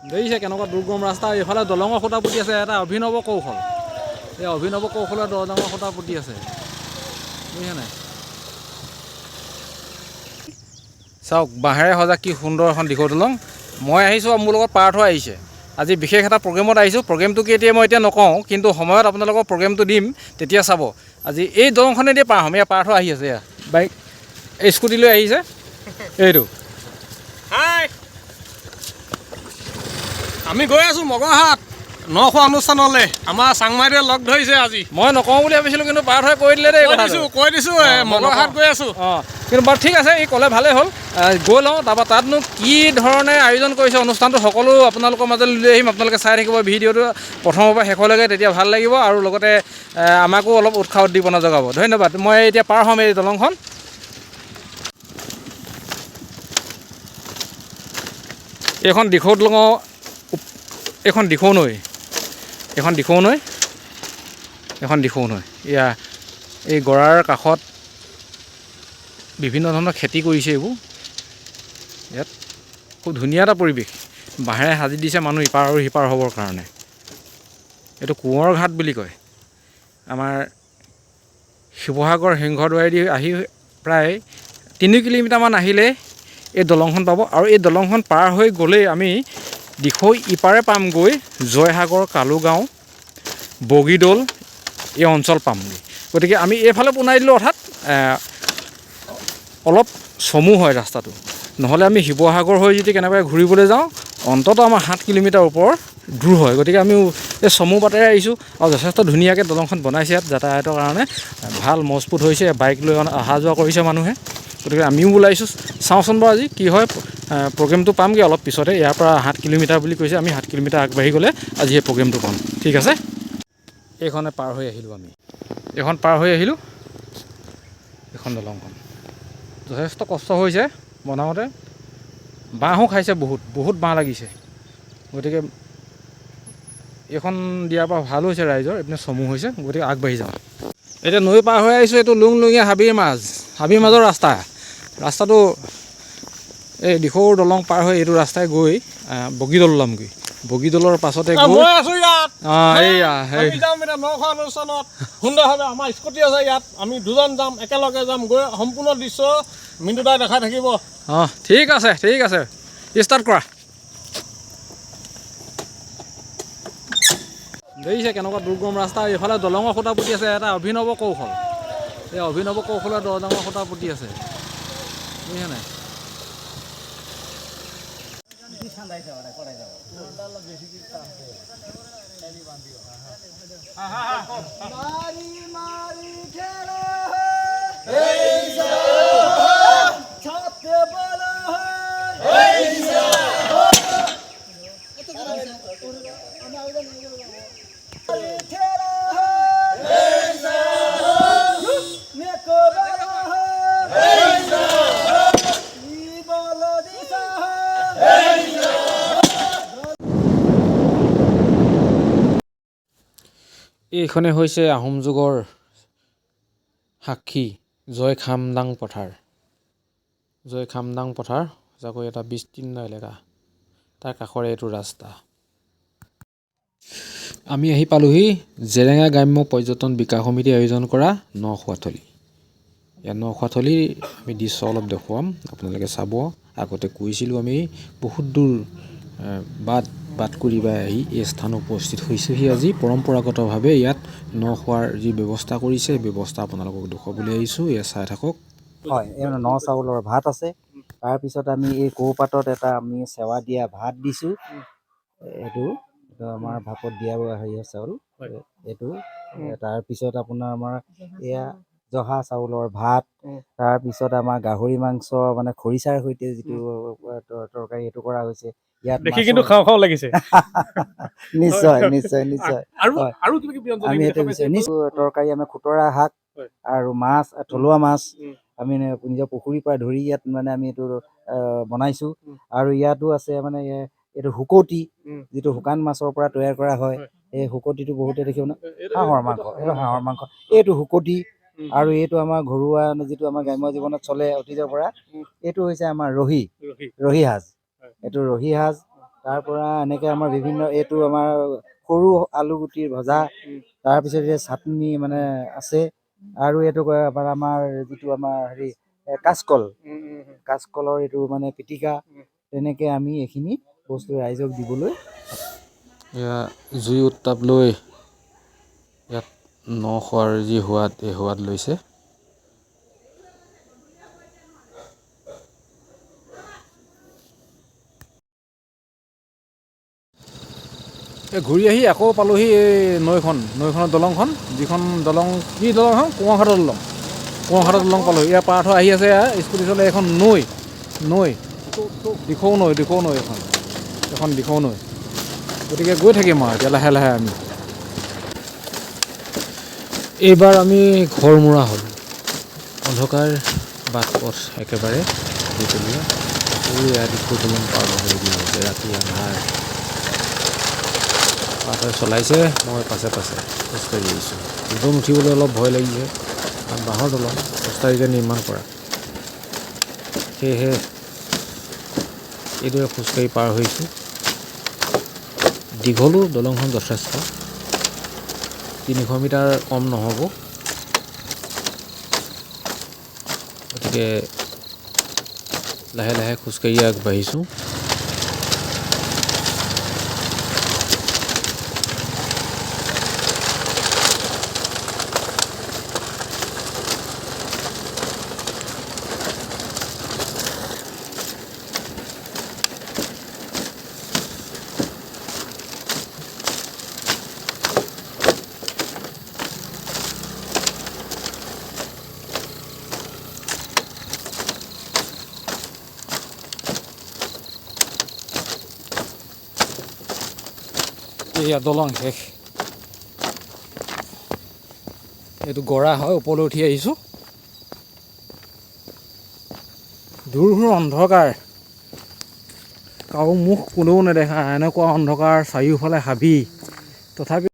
দেখিছে কেনেকুৱা দুৰ্গম ৰাস্তা, এইফালে দলঙৰ খুঁটা পুতি আছে, এটা অভিনৱ কৌশল। এই অভিনৱ কৌশলে দলঙৰ খুঁটা পুতি আছে, বুজিছে নাই? চাওক বাঁহেৰে সজা কি সুন্দৰ এখন দীঘল দলং। মই আহিছোঁ, মোৰ লগত পাৰ্থ আহিছে। আজি বিশেষ এটা প্ৰগ্ৰেমত আহিছোঁ। প্ৰগ্ৰেমটো কি এতিয়া মই এতিয়া নকওঁ, কিন্তু সময়ত আপোনালোকক প্ৰগ্ৰেমটো দিম, তেতিয়া চাব। আজি এই দলংখনেদি পাৰ হ'ম। এয়া পাৰ্থ আহি আছে, এয়া বাইক এই স্কুটি লৈ আহিছে, এইটো। হাই, আমি গৈ আছোঁ মগৰহাট নখোৱা অনুষ্ঠানলৈ। আমাৰ চাংমাইদেৱে লগ ধৰিছে আজি। মই নকওঁ বুলি ভাবিছিলোঁ, কিন্তু পাৰ্থই কৈ দিলে দেই। কৈ দিছোঁ মগৰহাট গৈ আছোঁ। অঁ, কিন্তু বাৰু ঠিক আছে, ই ক'লে ভালেই হ'ল। গৈ লওঁ, তাৰপৰা তাতনো কি ধৰণে আয়োজন কৰিছে অনুষ্ঠানটো সকলো আপোনালোকৰ মাজলৈ লৈ আহিম। আপোনালোকে চাই থাকিব ভিডিঅ'টো প্ৰথমৰ পৰা শেষলৈকে, তেতিয়া ভাল লাগিব আৰু লগতে আমাকো অলপ উৎসাহ উদ্দীপনা জগাব। ধন্যবাদ। মই এতিয়া পাৰ হ'ম এই দলংখন। এইখন দিখৌ দলঙৰ, এইখন দিখৌ নৈ, এইখন দিখৌ নৈ, এইখন দিখৌ নৈ। এয়া এই গৰাৰ কাষত বিভিন্ন ধৰণৰ খেতি কৰিছে এইবোৰ। ইয়াত খুব ধুনীয়া এটা পৰিৱেশ, বাঁহেৰে সাজি দিছে মানুহ ইপাৰ আৰু সিপাৰ হ'বৰ কাৰণে। এইটো কোঁৱৰ ঘাট বুলি কয়। আমাৰ শিৱসাগৰ সিংহদুৱাৰেদি আহি প্ৰায় 3 কিলোমিটাৰমান আহিলে এই দলংখন পাব, আৰু এই দলংখন পাৰ হৈ গ'লেই আমি দিখৌ ইপাৰে পামগৈ জয়সাগৰ, কালুগাঁও, বগীদৌল এই অঞ্চল পামগৈ। গতিকে আমি এইফালে পোনাই দিলোঁ, অৰ্থাৎ অলপ চমু হয় ৰাস্তাটো। নহ'লে আমি শিৱসাগৰ হৈ যদি কেনেবাকৈ ঘূৰিবলৈ যাওঁ, অন্ততঃ আমাৰ 7 কিলোমিটাৰ ওপৰ দূৰ হয়। গতিকে আমি এই চমু বাটেৰে আহিছোঁ, আৰু যথেষ্ট ধুনীয়াকৈ দলংখন বনাইছে। ইয়াত যাতায়াতৰ কাৰণে ভাল মজবুত হৈছে, বাইক লৈ অহা যোৱা কৰিছে মানুহে। গতিকে আমিও ওলাইছোঁ, চাওঁচোন বাৰু আজি কি হয়। প্ৰগ্ৰেমটো পামগৈ অলপ পিছতে। ইয়াৰ পৰা 7 কিলোমিটাৰ বুলি কৈছে, আমি 7 কিলোমিটাৰ আগবাঢ়ি গ'লে আজি এই প্ৰগ্ৰেমটো পাম। ঠিক আছে, এইখনে পাৰ হৈ আহিলোঁ আমি। এইখন পাৰ হৈ আহিলোঁ, এইখন দলংখন। যথেষ্ট কষ্ট হৈছে বনাওঁতে, বাঁহো খাইছে, বহুত বাঁহ লাগিছে। গতিকে এইখন দিয়াৰ পৰা ভাল হৈছে ৰাইজৰ, এইপিনে চমু হৈছে। গতিকে আগবাঢ়ি যাওঁ। এতিয়া নৈ পাৰ হৈ আহিছোঁ। এইটো লুংলুঙীয়া হাবিৰ মাজৰ ৰাস্তাটো এই দিখৌ দলং পাৰ হৈ এইটো ৰাস্তাই গৈ বগীদৌল ওলামগৈ। বগীদৌলৰ পাছতে গৈ মই আছোঁ ইয়াত। এইয়া আমি যাম এতিয়া নখোৱা অনুষ্ঠানত সুন্দৰভাৱে। আমাৰ স্কুটি আছে ইয়াত, আমি দুজন যাম, একেলগে যাম। গৈ সম্পূৰ্ণ দৃশ্য মিণ্টুদাই দেখাই থাকিব। অঁ, ঠিক আছে, ঠিক আছে, ষ্টাৰ্ট কৰা। দেখিছে কেনেকুৱা দুৰ্গম ৰাস্তা, এইফালে দলঙৰ খুঁটা পুতি আছে, এটা অভিনৱ কৌশল। এই অভিনৱ কৌশলে দলঙৰ খুঁটা পুতি আছে, বুজিছে নাই? এইখনে হৈছে আহোম যুগৰ সাক্ষী জয়খামদাং পথাৰ। জয়খামদাং পথাৰ সঁচাকৈ এটা বিস্তীৰ্ণ এলেকা, তাৰ কাষৰে এইটো ৰাস্তা। আমি আহি পালোহি জেৰেঙা গ্ৰাম্য পৰ্যটন বিকাশ সমিতি আয়োজন কৰা নখোৱাথলি। ইয়াত নখোৱাথলিৰ আমি দৃশ্য অলপ দেখুৱাম, আপোনালোকে চাব। আগতে কৈছিলোঁ আমি বহুত দূৰ বাট কৰি আহি এই স্থানত উপস্থিত হৈছোঁহি আজি। পৰম্পৰাগতভাৱে ইয়াত নখোৱাৰ যি ব্যৱস্থা কৰিছে, সেই ব্যৱস্থা আপোনালোকক দেখুৱাবলৈ আহিছোঁ। এয়া চাই থাকক। হয়, এই ন চাউলৰ ভাত আছে। তাৰপিছত আমি এই কৌপাতত এটা আমি সেৱা দিয়া ভাত দিছোঁ। এইটো আমাৰ ভাপত দিয়া হেৰিয়ৰ চাউল এইটো। তাৰপিছত আপোনাৰ আমাৰ এয়া জহা চাউলৰ ভাত। তাৰপিছত আমাৰ গাহৰি মাংস, মানে খৰিচাৰ সৈতে যিটো তৰকাৰী এইটো কৰা হৈছে। ইয়াত দেখি কিন্তু খাওঁ খাওঁ লাগিছে। নিশ্চয় নিশ্চয় নিশ্চয়। আমি সেইটো তৰকাৰী, আমি খুতৰা শাক আৰু মাছ, থলুৱা মাছ আমি নিজৰ পুখুৰীৰ পৰা ধৰি ইয়াত মানে আমি এইটো বনাইছোঁ। আৰু ইয়াতো আছে মানে এইটো শুকতি, যিটো শুকান মাছৰ পৰা তৈয়াৰ কৰা হয়। এই শুকতিটো বহুতে দেখিব ন, হাঁহৰ মাংস, এইটো হাঁহৰ মাংস, এইটো শুকতি। আৰু এইটো আমাৰ ঘৰুৱা যিটো আমাৰ গ্ৰাম্য জীৱনত চলে অতীজৰ পৰা, এইটো হৈছে আমাৰ ৰহি সাজ। এইটো ৰহি সাজ। তাৰ পৰা এনেকৈ আমাৰ বিভিন্ন এইটো আমাৰ সৰু আলুগুটিৰ ভজা, তাৰপিছত এই চাটনি মানে আছে, আৰু এইটো কয় আমাৰ যিটো আমাৰ হেৰি কাচকলৰ এইটো মানে পিটিকা। তেনেকৈ আমি এইখিনি বস্তু ৰাইজক দিবলৈ এয়া জুই উত্তাপ লৈ ইয়াত ন খোৱাৰ যি সোৱাদ, এই সোৱাদ লৈছে। এই ঘূৰি আহি আকৌ পালোহি এই নৈখনৰ দলংখন, যিখন দলং কি দলং এখন কুঁৱাঘাটৰ দলং পালোহি। ইয়াৰ পাৰ হৈ আহি আছে স্কুটি চলাই এখন নৈ দিখৌ নৈ এখন দিখৌ নৈ। গতিকে গৈ থাকিম আৰু এতিয়া লাহে লাহে আমি। এইবাৰ আমি ঘৰমুৱা হ'লোঁ। অন্ধকাৰ বাট পথ একেবাৰে দুতলীয়া। এয়া দিখৌ দলং পাৰ হ'বলগীয়া হৈছে, ৰাতি আন্ধাৰ। পাছে চলাইছে, মই পাছে খোজকাঢ়ি আহিছোঁ। একদম উঠিবলৈ অলপ ভয় লাগিছে, কাৰণ বাঁহৰ দলং খোজকাঢ়িকে নিৰ্মাণ কৰা। সেয়েহে এইদৰে খোজকাঢ়ি পাৰ হৈছোঁ। দীঘলো দলংখন যথেষ্ট, 300 মিটাৰ কম নহ'ব। গতিকে লাহে লাহে খোজকাঢ়ি আগবাঢ়িছোঁ। এয়া দলং শেষ। এইটো গৰা হয়, ওপৰলৈ উঠি আহিছোঁ। দূৰ অন্ধকাৰ, কাৰো মুখ কোনেও নেদেখা, এনেকুৱা অন্ধকাৰ, চাৰিওফালে হাবি। তথাপি